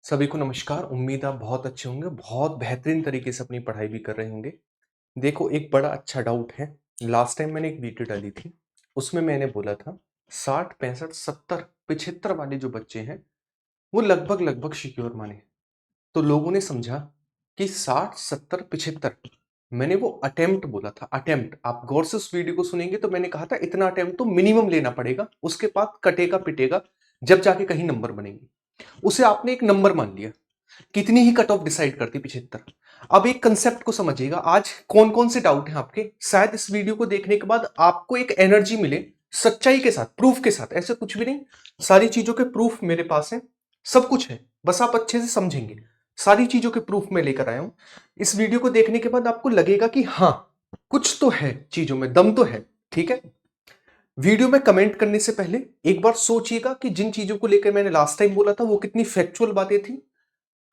सभी को नमस्कार। उम्मीद आप बहुत अच्छे होंगे, बहुत बेहतरीन तरीके से अपनी पढ़ाई भी कर रहे होंगे। देखो, एक बड़ा अच्छा डाउट है। लास्ट टाइम मैंने एक वीडियो डाली थी, उसमें मैंने बोला था 60, 65, 70, 75 वाले जो बच्चे हैं, वो लगभग सिक्योर माने। तो लोगों ने समझा कि 60, 70, 75 मैंने वो अटेम्प्ट बोला था, अटेम्प्ट। आप गौर से उस वीडियो को सुनेंगे तो मैंने कहा था इतना अटेम्प्ट तो मिनिमम लेना पड़ेगा, उसके बाद कटेगा-पिटेगा, जब जाके कहीं नंबर बनेंगे। उसे आपने एक नंबर मान लिया। कितनी ही कट ऑफ डिसाइड करती 75। अब एक कंसेप्ट को समझिएगा, आज कौन कौन से डाउट हैं आपके। शायद इस वीडियो को देखने के बाद आपको एक एनर्जी मिले, सच्चाई के साथ, प्रूफ के साथ। ऐसे कुछ भी नहीं, सारी चीजों के प्रूफ मेरे पास है, सब कुछ है, बस आप अच्छे से समझेंगे। सारी चीजों के प्रूफ मैं लेकर आया हूं। इस वीडियो को देखने के बाद आपको लगेगा कि हाँ, कुछ तो है, चीजों में दम तो है। ठीक है। वीडियो में कमेंट करने से पहले एक बार सोचिएगा कि जिन चीजों को लेकर मैंने लास्ट टाइम बोला था वो कितनी फैक्चुअल बातें थी।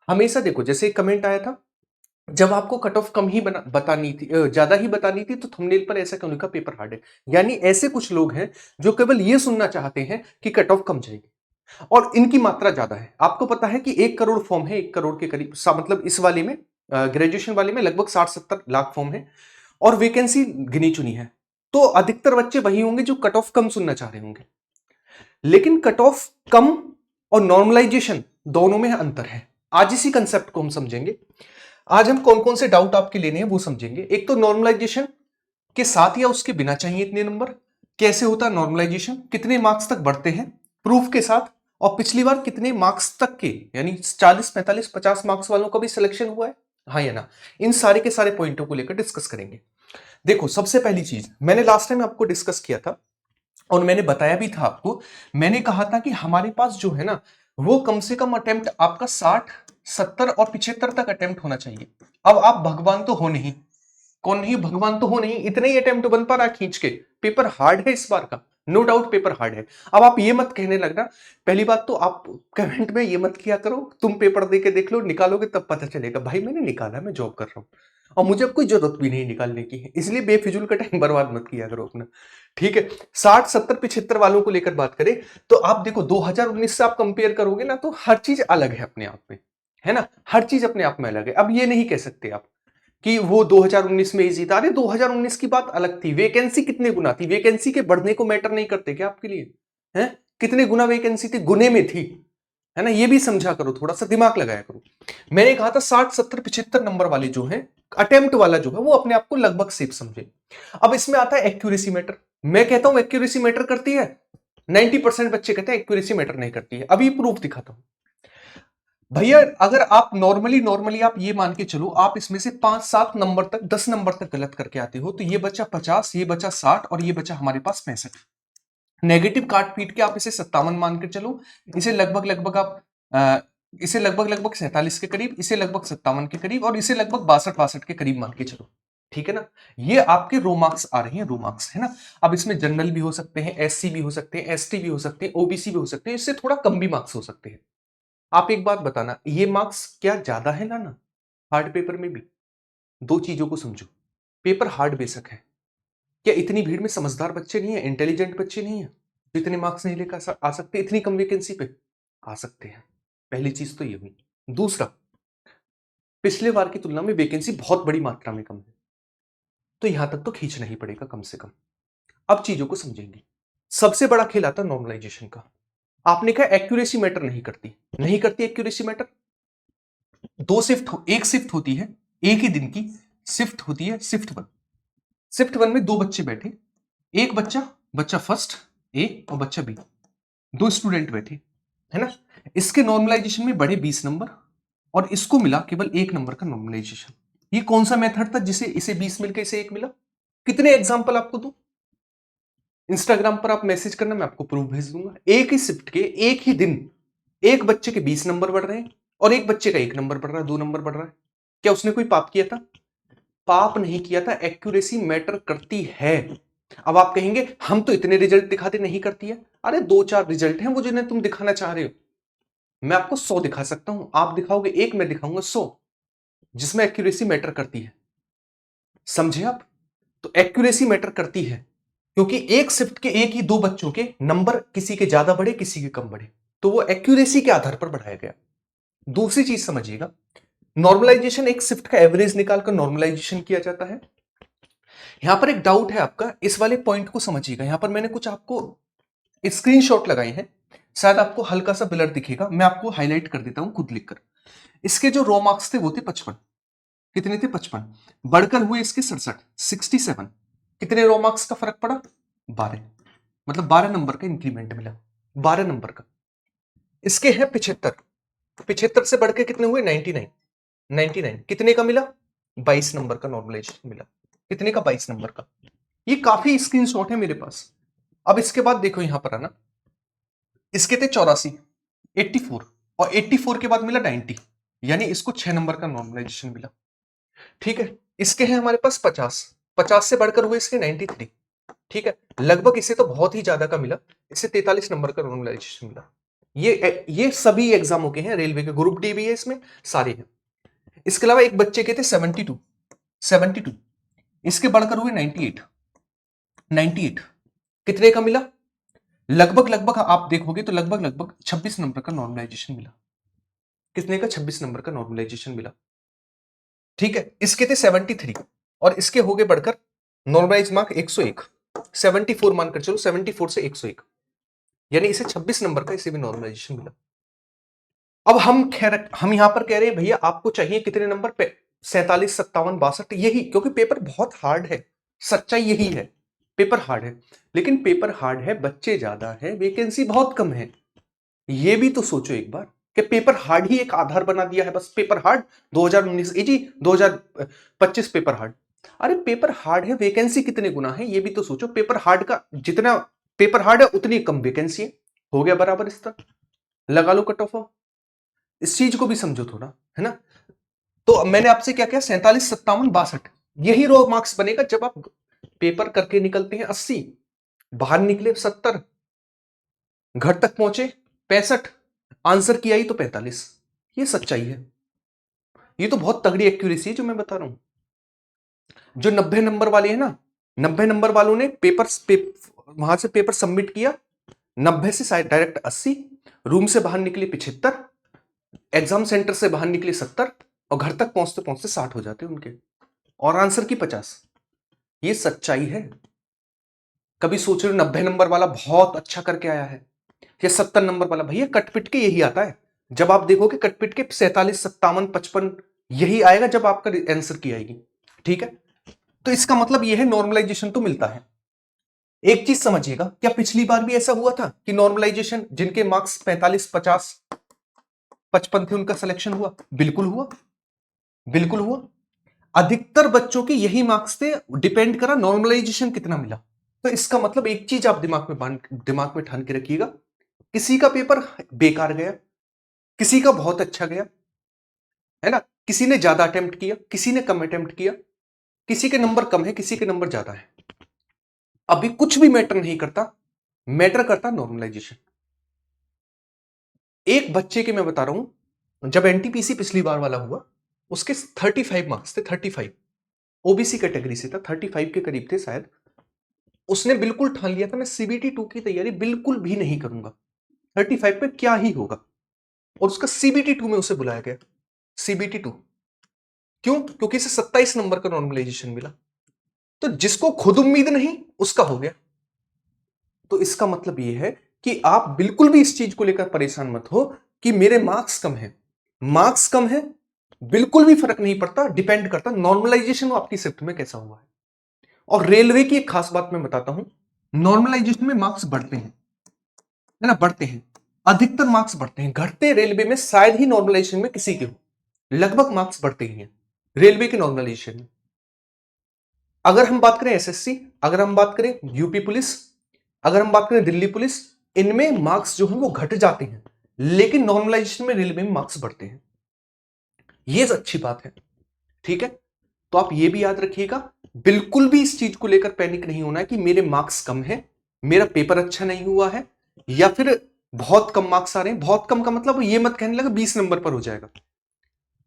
हमेशा देखो, जैसे एक कमेंट आया था, जब आपको कट ऑफ कम ही बतानी थी, ज्यादा ही बतानी थी, तो थंबनेल पर ऐसा क्यों लिखा, पेपर हार्ड है। यानी ऐसे कुछ लोग हैं जो केवल ये सुनना चाहते हैं कि कट ऑफ कम जाएगी, और इनकी मात्रा ज्यादा है। आपको पता है कि 1 करोड़ फॉर्म है, 1 करोड़ के करीब, मतलब इस वाले में, ग्रेजुएशन वाले में लगभग 60-70 लाख फॉर्म है, और वैकेंसी गिनी चुनी है। तो अधिकतर बच्चे वही होंगे जो कट ऑफ कम सुनना चाह रहे होंगे। लेकिन कट ऑफ कम और नॉर्मलाइजेशन दोनों में अंतर है। आज इसी कंसेप्ट को हम समझेंगे। आज हम कौन कौन से डाउट आपके लेने हैं वो समझेंगे। एक तो नॉर्मलाइजेशन के साथ या उसके बिना चाहिए इतने नंबर, कैसे होता है नॉर्मलाइजेशन, कितने मार्क्स तक बढ़ते हैं, प्रूफ के साथ, और पिछली बार कितने मार्क्स तक के, यानी 40, 45, 50 मार्क्स वालों का भी सिलेक्शन हुआ है, हाँ या ना। इन सारे के सारे पॉइंटों को लेकर डिस्कस करेंगे। देखो, सबसे पहली चीज मैंने लास्ट टाइम आपको डिस्कस किया था, और मैंने बताया भी था आपको। मैंने कहा था कि हमारे पास जो है ना, वो कम से कम अटेम्प्ट आपका 60, 70 और 75 तक अटेम्प्ट होना चाहिए। अब आप भगवान तो हो नहीं, कौन नहीं, भगवान तो हो नहीं, इतने ही अटेम्प्ट बन पा रहा खींच के। पेपर हार्ड है इस बार का, नो डाउट पेपर हार्ड है। अब आप ये मत कहने लगना, पहली बात तो आप कमेंट में ये मत किया करो तुम पेपर दे के देख लो, निकालोगे तब पता चलेगा। भाई मैंने निकाला, मैं जॉब कर रहा हूं, और मुझे अब कोई जरूरत भी नहीं निकालने की है, इसलिए बेफिजूल का टाइम बर्बाद मत किया करो अपना। ठीक है। 60, 70, 75 वालों को लेकर बात करें तो आप देखो, 2019 से आप कंपेयर करोगे ना, तो हर चीज अलग है अपने आप में, है ना। हर चीज अपने आप में अलग है। अब ये नहीं कह सकते आप कि वो 2019 में ही जीता। अरे 2019 की बात अलग थी, वैकेंसी कितने गुना थी, वैकेंसी के बढ़ने को मैटर नहीं करते क्या आपके लिए, हैं? कितने गुना वैकेंसी थी, गुने में थी, है ना। ये भी समझा करो, थोड़ा सा दिमाग लगाया करो। मैंने कहा था 60, 70, 75 नंबर वाले जो हैं, अटेम्प्ट वाला जो है, वो अपने आप को लगभग सेफ समझे। अब इसमें आता है एक्यूरेसी मैटर। मैं कहता हूं एक्यूरेसी मैटर करती है, 90% बच्चे कहते हैं एक्यूरेसी मैटर नहीं करती है। अभी प्रूफ दिखाता हूं भैया। अगर आप नॉर्मली आप ये मान के चलो, आप इसमें से 5, 7 नंबर तक, 10 नंबर तक गलत करके आते हो, तो ये बचा 50, ये बचा 60, और ये बचा हमारे पास 65। नेगेटिव काट पीट के आप इसे 57 मान के चलो। इसे लगभग लगभग आप इसे लगभग लगभग 47 के करीब, इसे लगभग 57 के करीब, और इसे लगभग 62, 62 के करीब मान के चलो। ठीक है ना। ये आपके रो मार्क्स आ रहे हैं, रो मार्क्स, है ना। अब इसमें जनरल भी हो सकते हैं, एससी भी हो सकते हैं, एसटी भी हो सकते हैं, ओबीसी भी हो सकते हैं, इससे थोड़ा कम भी मार्क्स हो सकते हैं। आप एक बात बताना, ये मार्क्स क्या ज्यादा है लाना हार्ड पेपर में भी? दो चीजों को समझो। पेपर हार्ड बेशक है, क्या इतनी भीड़ में समझदार बच्चे नहीं है, इंटेलिजेंट बच्चे नहीं है जो इतने मार्क्स नहीं लेकर आ सकते इतनी कम वैकेंसी पे? आ सकते हैं। पहली चीज तो ये हुई। दूसरा, पिछले बार की तुलना में वैकेंसी बहुत बड़ी मात्रा में कम है, तो यहां तक तो खींचना ही पड़ेगा कम से कम। अब चीजों को समझेंगे। सबसे बड़ा खेल आता है नॉर्मलाइजेशन का। आपने कहा एक्यूरेसी मैटर नहीं करती, नहीं करती एक्यूरेसी मैटर। दो शिफ्ट एक शिफ्ट होती है, एक ही दिन की शिफ्ट होती है, शिफ्ट वन। शिफ्ट वन में दो बच्चे बैठे, एक बच्चा, बच्चा फर्स्ट ए और बच्चा बी, दो स्टूडेंट बैठे, है ना। इसके नॉर्मलाइजेशन में बढ़े 20 नंबर, और इसको मिला केवल 1 नंबर का नॉर्मलाइजेशन। ये कौन सा मेथड था जिसे इसे 20 मिलकर इसे 1 मिला? कितने एग्जांपल आपको दूं? इंस्टाग्राम पर आप मैसेज करना, मैं आपको प्रूफ भेज दूंगा। एक ही शिफ्ट के एक ही दिन एक बच्चे के 20 नंबर बढ़ रहे हैं, और एक बच्चे का 1 नंबर बढ़ रहा है, 2 नंबर बढ़ रहा है। क्या उसने कोई पाप किया था? पाप नहीं किया था। एक्यूरेसी मैटर करती है। अब आप कहेंगे हम तो इतने रिजल्ट दिखाते, नहीं करती है। अरे 2-4 रिजल्ट हैं वो जिन्हें तुम दिखाना चाह रहे हो। मैं आपको 100 दिखा सकता हूं, आप दिखाओगे एक, मैं दिखाऊंगा 100, जिसमें एक्यूरेसी मैटर करती है। समझे आप? तो एक्यूरेसी मैटर करती है, क्योंकि एक शिफ्ट के एक ही दो बच्चों के नंबर किसी के ज्यादा बढ़े, किसी के कम बढ़े, तो वो एक्यूरेसी के आधार पर बढ़ाया गया। दूसरी चीज समझिएगा, नॉर्मलाइजेशन एक शिफ्ट का एवरेज निकालकर नॉर्मलाइजेशन किया जाता है। यहां पर एक डाउट है आपका, इस वाले पॉइंट को समझिएगा। यहां पर मैंने कुछ आपको स्क्रीनशॉट लगाए हैं, शायद आपको हल्का सा ब्लर दिखेगा, मैं आपको हाईलाइट कर देता हूं खुद लिखकर। इसके जो रो मार्क्स थे वो थे 55। कितने थे? 55। बढ़कर हुए इसके 67, 67। कितने रो मार्क्स का फर्क पड़ा? 12। मतलब 12 नंबर का इंक्रीमेंट मिला, 12 नंबर का। इसके हैं 75, 75 से बढ़ के कितने हुए? 99, 99 कितने का मिला? 22 नंबर का नॉर्मलाइजेशन मिला। कितने का? 22 नंबर का। ये काफी स्क्रीनशॉट है मेरे पास। अब इसके बाद देखो यहां पर आना, इसके थे 84, 84, और 84 के बाद मिला 90, यानी इसको 6 नंबर का नॉर्मलाइजेशन मिला। ठीक है, इसके हैं हमारे पास 50, 50 से बढ़कर हुए इसके 93। ठीक है, लगभग इसे तो बहुत ही ज्यादा का मिला, इसे 43 नंबर का नॉर्मलाइजेशन मिला। ये सभी एग्जामों के हैं, रेलवे के ग्रुप डी भी है इसमें, सारे हैं। इसके अलावा एक बच्चे के थे 72, 72, इसके बढ़कर हुए 98, 98 कितने का मिला? लगभग लगभग आप देखोगे तो लगभग लगभग 26 नंबर का नॉर्मलाइजेशन मिला। कितने का? 26 नंबर का नॉर्मलाइजेशन मिला। ठीक है, इसके थे 73 और इसके हो गए बढ़कर नॉर्मलाइज मार्क 101, 74 मानकर चलो, 74 से 101, यानी इसे 26 नंबर का इसे भी नॉर्मलाइजेशन मिला। अब हम यहां पर कह रहे हैं भैया आपको चाहिए कितने नंबर पे? 47, 57, 62, यही, क्योंकि पेपर बहुत हार्ड है, सच्चाई यही है, पेपर हार्ड है। लेकिन पेपर हार्ड है, बच्चे ज्यादा है, वैकेंसी बहुत कम है। ये भी तो सोचो एक बार कि पेपर हार्ड ही एक आधार बना दिया है, बस पेपर हार्ड 2019 जी 2025 पेपर हार्ड। अरे पेपर हार्ड है, वैकेंसी कितने गुना है ये भी तो सोचो। पेपर हार्ड का जितना पेपर हार्ड है उतनी कम वैकेंसी है, हो गया बराबर इस तरह, लगा लो कट ऑफ। इस चीज को भी समझो थोड़ा, है ना। तो मैंने आपसे क्या किया? 47, 57, 62, यही रो मार्क्स बनेगा जब आप पेपर करके निकलते हैं 80, बाहर निकले 70, घर तक पहुंचे 65, आंसर किया ही तो 45। ये सच्चाई है, ये तो बहुत तगड़ी एक्यूरेसी है जो मैं बता रहा हूं। जो 90 नंबर वाले हैं ना, 90 नंबर वालों ने वहां से पेपर सबमिट किया, 90 से डायरेक्ट 80, रूम से बाहर निकले 75, एग्जाम सेंटर से बाहर निकले 70, और घर तक पहुंचते पहुंचते 60 हो जाते उनके, और आंसर की 50। ये सच्चाई है। कभी सोच रहे हो 90 नंबर वाला बहुत अच्छा करके आया है, या 70 नंबर वाला? भैया कटपिट के यही आता है। जब आप देखोगे कटपिट के 47, 57, 55 यही आएगा जब आपका आंसर की आएगी। ठीक है, तो इसका मतलब यह है नॉर्मलाइजेशन तो मिलता है। एक चीज समझिएगा, क्या पिछली बार भी ऐसा हुआ था कि नॉर्मलाइजेशन जिनके मार्क्स 45, 50, 55 थे उनका सिलेक्शन हुआ? बिल्कुल हुआ, बिल्कुल हुआ। अधिकतर बच्चों के यही मार्क्स थे, डिपेंड करा नॉर्मलाइजेशन कितना मिला। तो इसका मतलब एक चीज आप दिमाग में ठान के रखिएगा, किसी का पेपर बेकार गया, किसी का बहुत अच्छा गया, है ना। किसी ने ज्यादा अटेम्प्ट किया, किसी ने कम अटेम्प्ट किया, किसी के नंबर कम है, किसी के नंबर ज्यादा है। अभी कुछ भी मैटर नहीं करता, मैटर करता नॉर्मलाइजेशन। एक बच्चे के मैं बता रहा हूं, जब एनटीपीसी पिछली बार वाला हुआ, उसके 35 मार्क्स थे, 35, ओबीसी कैटेगरी से था, 35 के करीब थे शायद। उसने बिल्कुल ठान लिया था मैं सीबीटी 2 की तैयारी बिल्कुल भी नहीं करूंगा, 35 पे क्या ही होगा, और उसका सीबीटी 2 में उसे बुलाया गया। सीबीटी 2 क्यों? क्योंकि इसे 27 नंबर का नॉर्मलाइजेशन मिला। तो जिसको खुद उम्मीद नहीं उसका हो गया। तो इसका मतलब यह है कि आप बिल्कुल भी इस चीज को लेकर परेशान मत हो कि मेरे मार्क्स कम है, मार्क्स कम है, बिल्कुल भी फर्क नहीं पड़ता, डिपेंड करता नॉर्मलाइजेशन आपकी शिफ्ट में कैसा हुआ है। और रेलवे की एक खास बात मैं बताता हूं, नॉर्मलाइजेशन में मार्क्स बढ़ते हैं, है ना, बढ़ते हैं, अधिकतर मार्क्स बढ़ते हैं, घटते रेलवे में शायद ही नॉर्मलाइजेशन में किसी के हो, लगभग मार्क्स बढ़ते ही हैं रेलवे के नॉर्मलाइजेशन में। अगर हम बात करें एसएससी, अगर हम बात करें यूपी पुलिस, अगर हम बात करें दिल्ली पुलिस, इनमें मार्क्स जो है वो घट जाते हैं, लेकिन नॉर्मलाइजेशन में रेलवे में मार्क्स बढ़ते हैं। ये अच्छी बात है। ठीक है, तो आप ये भी याद रखिएगा, बिल्कुल भी इस चीज को लेकर पैनिक नहीं होना है कि मेरे मार्क्स कम है, मेरा पेपर अच्छा नहीं हुआ है, या फिर बहुत कम मार्क्स आ रहे हैं। बहुत कम का मतलब ये मत कहने लगा 20 नंबर पर हो जाएगा,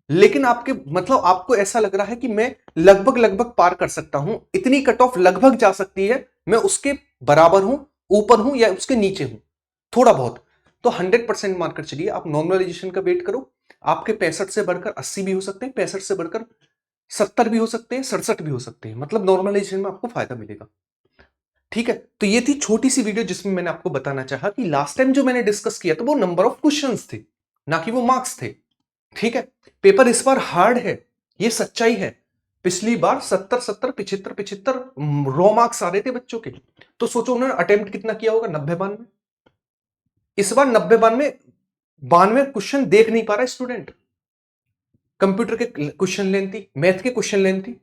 लेकिन आपके मतलब आपको ऐसा लग रहा है कि मैं लगभग लगभग पार कर सकता हूं, इतनी कट ऑफ लगभग जा सकती है, मैं उसके बराबर हूं, ऊपर हूं या उसके नीचे हूं थोड़ा बहुत, तो 100% मानकर चलिए आप नॉर्मलाइजेशन का वेट करो। आपके 65 से बढ़कर 80 भी हो सकते हैं, 65 से बढ़कर 70 भी हो सकते हैं, 67 भी हो सकते हैं, मतलब नॉर्मलाइजेशन में आपको फायदा मिलेगा। ठीक है, तो ये थी छोटी सी वीडियो जिसमें मैंने आपको बताना चाहा कि लास्ट टाइम जो मैंने डिस्कस किया था वो नंबर ऑफ क्वेश्चंस थे, ना कि वो मार्क्स थे। ठीक है, पेपर इस बार हार्ड है, ये सच्चाई है। पिछली बार 70 70 75 75 रॉ मार्क्स आ रहे थे बच्चों के, तो सोचो उन्होंने अटेम्प्ट कितना किया होगा, 90 92। इस बार 90 92 92 क्वेश्चन देख नहीं पा रहा स्टूडेंट। कंप्यूटर के क्वेश्चन लेंथी, मैथ के क्वेश्चन लेंथी,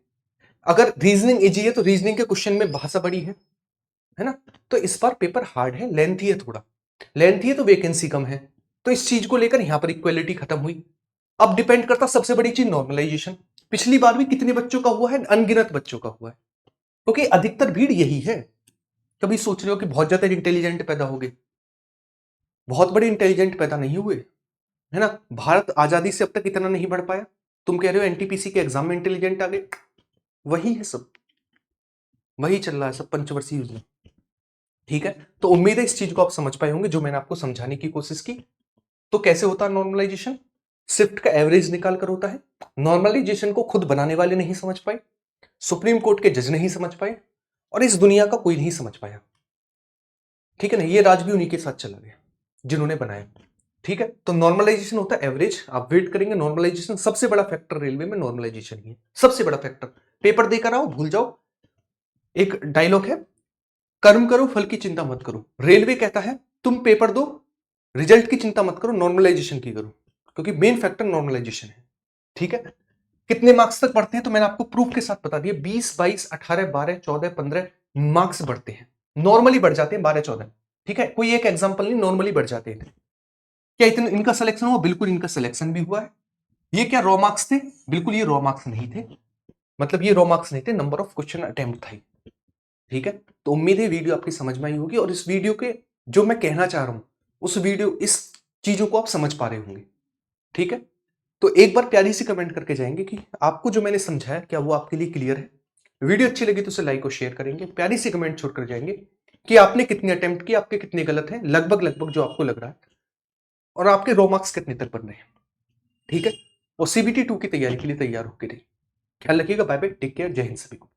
अगर रीजनिंग इजी है तो रीजनिंग के क्वेश्चन में भाषा बड़ी है ना। तो इस बार पेपर हार्ड है, लेंथी है, थोड़ा लेंथी है तो वैकेंसी कम है, तो इस चीज को लेकर यहां पर इक्वालिटी खत्म हुई। अब डिपेंड करता सबसे बड़ी चीज नॉर्मलाइजेशन। पिछली बार भी कितने बच्चों का हुआ है, अनगिनत बच्चों का हुआ है, क्योंकि अधिकतर भीड़ यही है। कभी सोच रहे हो कि बहुत ज्यादा इंटेलिजेंट पैदा हो गए, बहुत बड़े इंटेलिजेंट पैदा नहीं हुए, है ना। भारत आजादी से अब तक इतना नहीं बढ़ पाया, तुम कह रहे हो एनटीपीसी के एग्जाम में इंटेलिजेंट आ गए, वही है सब, वही चल रहा है सब, पंचवर्षीय योजना। ठीक है, तो उम्मीद है इस चीज को आप समझ पाए होंगे जो मैंने आपको समझाने की कोशिश की। तो कैसे होता है नॉर्मलाइजेशन, शिफ्ट का एवरेज निकाल कर होता है। नॉर्मलाइजेशन को खुद बनाने वाले नहीं समझ पाए, सुप्रीम कोर्ट के जज नहीं समझ पाए, और इस दुनिया का कोई नहीं समझ पाया। ठीक है ना, ये राज भी उन्हीं के साथ चला गया जिन्होंने बनाया। ठीक है, तो नॉर्मलाइजेशन होता है एवरेज, आप वेट करेंगे। नॉर्मलाइजेशन सबसे बड़ा फैक्टर रेलवे में नॉर्मलाइजेशन ही है, सबसे बड़ा फैक्टर। पेपर देकर आओ, भूल जाओ। एक डायलॉग है, कर्म करो फल की चिंता मत करो। रेलवे कहता है तुम पेपर दो, रिजल्ट की चिंता मत करो, नॉर्मलाइजेशन की करो, क्योंकि मेन फैक्टर नॉर्मलाइजेशन है। ठीक है, कितने मार्क्स तक बढ़ते हैं तो मैंने आपको प्रूफ के साथ बता दिया, 20 22 18 12 14 15 मार्क्स बढ़ते हैं, नॉर्मली बढ़ जाते हैं 12 14। ठीक है, कोई एक एग्जांपल नहीं, नॉर्मली बढ़ जाते हैं। क्या इतने इनका सिलेक्शन हुआ? बिल्कुल इनका सिलेक्शन भी हुआ है। ये क्या रॉ मार्क्स थे? बिल्कुल ये रॉ मार्क्स नहीं थे, मतलब ये रॉ मार्क्स नहीं थे, नंबर ऑफ क्वेश्चन अटेम्प्ट था। ठीक है, तो उम्मीद है वीडियो आपकी समझ में आई होगी, और इस वीडियो के जो मैं कहना चाह रहा हूं उस वीडियो इस चीजों को आप समझ पा रहे होंगे। ठीक है, तो एक बार प्यारी सी कमेंट करके जाएंगे कि आपको जो मैंने समझाया क्या वो आपके लिए क्लियर है। वीडियो अच्छी लगी तो उसे लाइक और शेयर करेंगे, प्यारी सी कमेंट छोड़कर जाएंगे कि आपने कितने अटेम्प्ट किए, आपके कितने गलत हैं, लगभग लगभग जो आपको लग रहा है, और आपके रो मार्क्स कितने तक बन रहे हैं। ठीक है, और सीबीटी 2 की तैयारी के लिए तैयार होकर रहिए। ख्याल रखिएगा, बाय बाय, टेक केयर, जय हिंद सभी को।